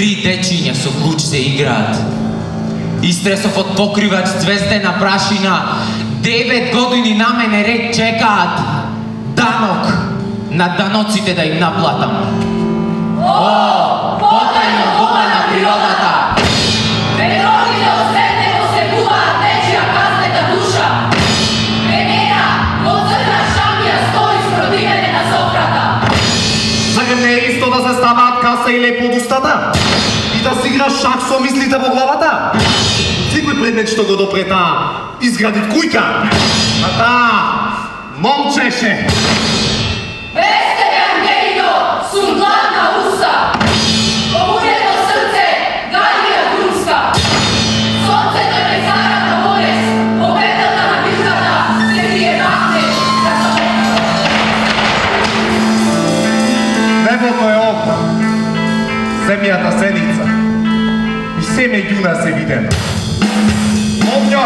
3 дечиња со куч се играат. Истресов од покривач звездена прашина, 9 години на мене ред чекаат. Данок на даноците да им наплатам. О, потајно дома на природата! Ветровите од светлето се буваат нечија казнета душа. Венера во црна шамија стои спроти мене на софрата. Зар не е исто да се ставаат каса и леп од устата? И да си играш шах со мислите во главата? Секој предмет што го допрета изгради кујка, а таа момчеше. Без тебе, Ангелино, сум гладна уста. Обурено срце, галија грумска. Сонцето ме зара на болест, обетата на битката се крие махнеш за собой. Небото е око, земјата сеница и се меѓу нас е видено. Момњо,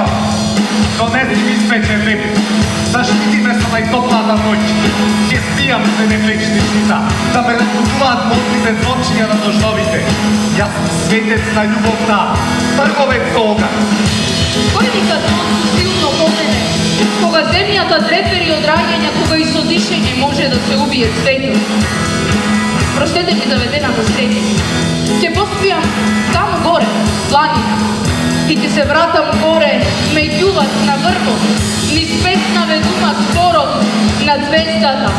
донеси ми свечен леп, заштити ме со најтоплата ноќ. Ќе спијам се неплечни сита, да ме разбудуваат модните звончиња на дождовите. Јас сум светец на љубовта, трговец со оган. Кој вика сонцу силно по мене, кога земјата дрепери од раѓања, кога и со дишење може да се убие светот. Проштете ми заведената среќа. Ќе поспијам таму горе, планина, и ќе се вратам горе, меѓу вас на врвот, низ песна ведума спорот на звездата.